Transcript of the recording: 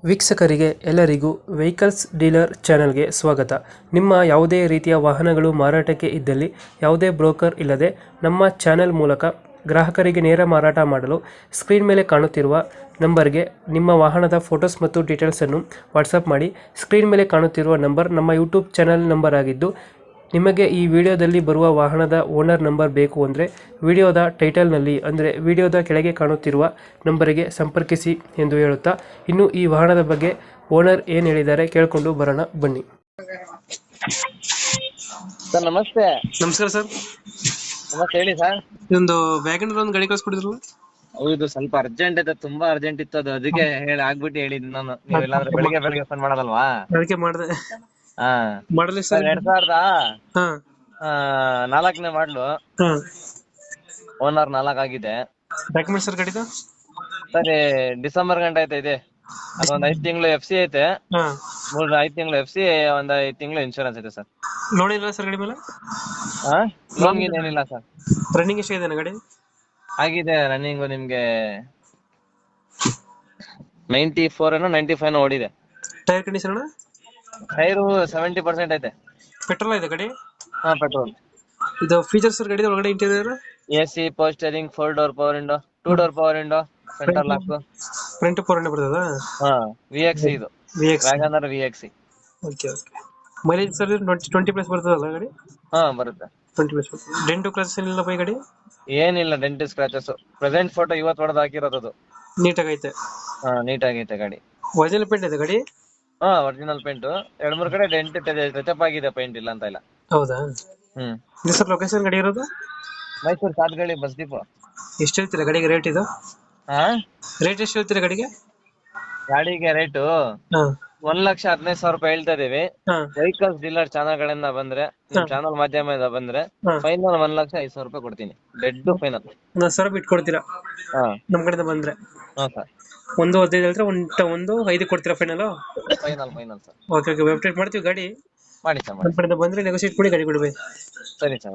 ವೀಕ್ಷಕರಿಗೆ ಎಲ್ಲರಿಗೂ vehicles dealer ಚಾನೆಲ್ಗೆ ಸ್ವಾಗತ. ನಿಮ್ಮ ಯಾವುದೇ ರೀತಿಯ ವಾಹನಗಳು ಮಾರಾಟಕ್ಕೆ ಇದ್ದಲ್ಲಿ ಯಾವುದೇ ಬ್ರೋಕರ್ ಇಲ್ಲದೆ ನಮ್ಮ ಚಾನೆಲ್ ಮೂಲಕ ಗ್ರಾಹಕರಿಗೆ ನೇರ ಮಾರಾಟ ಮಾಡಲು ಸ್ಕ್ರೀನ್ ಮೇಲೆ ಕಾಣುತ್ತಿರುವ ನಂಬರ್ಗೆ ನಿಮ್ಮ ವಾಹನದ ಫೋಟೋಸ್ ಮತ್ತು ಡೀಟೇಲ್ಸನ್ನು ವಾಟ್ಸಪ್ ಮಾಡಿ. ಸ್ಕ್ರೀನ್ ಮೇಲೆ ಕಾಣುತ್ತಿರುವ ನಂಬರ್ ನಮ್ಮ ಯೂಟ್ಯೂಬ್ ಚಾನೆಲ್ ನಂಬರ್ ಆಗಿದ್ದು, ನಿಮಗೆ ಈ ವಿಡಿಯೋದಲ್ಲಿ ಬರುವ ವಾಹನದ ಓನರ್ ನಂಬರ್ ಬೇಕು ಅಂದರೆ ವಿಡಿಯೋದ ಟೈಟಲ್ನಲ್ಲಿ ಅಂದರೆ ವಿಡಿಯೋದ ಕೆಳಗೆ ಕಾಣುತ್ತಿರುವ ನಂಬರಿಗೆ ಸಂಪರ್ಕಿಸಿ ಎಂದು ಹೇಳುತ್ತಾ, ಇನ್ನು ಈ ವಾಹನದ ಬಗ್ಗೆ ಓನರ್ ಏನು ಹೇಳಿದ್ದಾರೆ ಕೇಳಿಕೊಂಡು ಬರೋಣ ಬನ್ನಿ. ಸರ್ ನಮಸ್ತೆ. ನಮಸ್ಕಾರ ಸರ್. ನಮಸ್ತೆ, ಹೇಳಿ ಸರ್. ಇದೊಂದು ವ್ಯಾಗನರ್ ಒಂದು ಗಾಡಿ ಕಳಿಸ್ಕೊಡಿದ್ರಲ್ಲ? ಹೌದು, ಸ್ವಲ್ಪ ಅರ್ಜೆಂಟ್ ಇದೆ, ತುಂಬಾ ಅರ್ಜೆಂಟ್ ಇತ್ತು ಅದು, ಅದಕ್ಕೆ ಆಗ್ಬಿಟ್ಟು ಹೇಳಿದ್ ನಾನು. ನೀವೆಲ್ಲಾಂದ್ರೆ ಬೆಳಿಗ್ಗೆ ಫೋನ್ ಮಾಡದಲ್ವಾ, ಅದಕ್ಕೆ ಮಾಡಿದೆ. ಹಾ. ಮಾಡಲಿ ಸರ್. 2004ನೇ ಮಾಡ್ಲು, ಓನರ್ 4 ಆಗಿದೆ. ಡಾಕ್ಯುಮೆಂಟ್ ಸರ್ ಗಾಡಿದು? ಸರಿ, ಡಿಸೆಂಬರ್ ಗಂಟೆ ಐತೆ ಇದೆ. ಅದೊಂದ್ 5 ತಿಂಗಳು FC ಐತೆ. 5 ತಿಂಗಳು FC, ಒಂದ್ 5 ತಿಂಗಳು ಇನ್ಶೂರೆನ್ಸ್ ಐತೆ ಸರ್. ಲೋನ್ ಇಲ್ಲ ಸರ್ ಗಾಡಿ ಮೇಲೆ? ಲೋನ್ ಏನಿಲ್ಲ ಸರ್. ರನ್ನಿಂಗ್ ಎಷ್ಟಾಗಿದೆ ಗಾಡಿ? ಆಗಿದೆ ರನ್ನಿಂಗ್ ನಿಮ್ಗೆ 94 95 ಓಡಿದೆ. Tyre condition? ಟೈರು 70% ಐತೆ. ಪೆಟ್ರೋಲ್ ಇದೆ ಗಾಡಿ? ಹಾ, ಪೆಟ್ರೋಲ್. ಇದು ಫೀಚರ್ಸ್ ಗಾಡಿ ಒಳಗಡೆ interior? AC, power steering, 4 door power window, 2 door power window, centre lock. Front power ಬರ್ತದ? ಹಾ, VXC ಇದು. Wagon R VXC. Okay okay. Mileage sir 20 plus ಬರ್ತದಲ್ಲ ಗಾಡಿ? ಹಾ, ಬರುತ್ತೆ. 20 ಪ್ಲಸ್ ಬರ್ತದೆ. ಡೆಂಟು ಕ್ರಾಚಸ್ ಏನಿಲ್ಲ ಬೈ ಗಾಡಿ? ಏನಿಲ್ಲ, ಡೆಂಟ್ ಸ್ಕ್ರಾಚಸ್. ಪ್ರೆಸೆಂಟ್ ಫೋಟೋ ಇವತ್ತು ಹೊಡೆದು ಹಾಕಿರೋದು. ನೀಟಾಗೈತೆ? ಹಾ, ನೀಟಾಗೈತೆ ಗಾಡಿ. ಒರಿಜಿನಲ್ ಪೇಂಟ್ ಇದೆ ಗಾಡಿ? ಹಾ, ಒರಿಜಿನಲ್ ಪೇಂಟ್. 2-3 ಕಡೆ ಡೆಂಟ್ ಟಚಪ್ ಆಗಿದೆ, ಪೇಂಟ್ ಇಲ್ಲ ಅಂತ ಇಲ್ಲ. ಹೌದಾ? ಇದು ಸರ್ ಲೊಕೇಶನ್ ಗಾಡಿ ಇರೋದು? Mysuru Sathagalli bus depot. ಎಷ್ಟು ಹೇಳ್ತೀರಾ ಗಾಡಿಗೆ ರೇಟ್ ಇದು? ಹಾ, ರೇಟ್ ಎಷ್ಟು ಹೇಳ್ತೀರಾ ಗಾಡಿಗೆ? ಗಾಡಿಗೆ ರೇಟು 1,15,000 ರೂಪಾಯಿ ಹೇಳ್ತಾ ಇದೀವಿ. ವೆಹಿಕಲ್ಸ್ ಡೀಲರ್ ಚಾನಲ್ ಗಳಿಂದ ಬಂದ್ರೆ, ನಿಮ್ ಚಾನಲ್ ಮಾಧ್ಯಮದಿಂದ ಬಂದ್ರೆ ಫೈನಲ್ 1,05,000 ರೂಪಾಯಿ ಕೊಡ್ತೀನಿ. Dead final. 1,000 ಬಿಟ್ಟು ಕೊಡ್ತೀರಾ ನಮ್ ಕಡೆಯಿಂದ ಬಂದ್ರೆ? ಹಾ ಸರ್. 1,15,000 ಹೇಳಿದ್ರೆ 1,5 ಕೊಡ್ತೀರಾ final? Final sir. Okay okay. Website ಮಾಡ್ತೀವಿ ಗಾಡಿ ಮಾಡಿ ಸರ್, ನಮ್ಮ ಕಡೆಯಿಂದ ಬಂದ್ರೆ ನೆಗೋಸಿಯೇಟ್ ಮಾಡಿ ಗಾಡಿ ಕೊಡ್ಬೇಕು. ಸರಿ ಸರ್.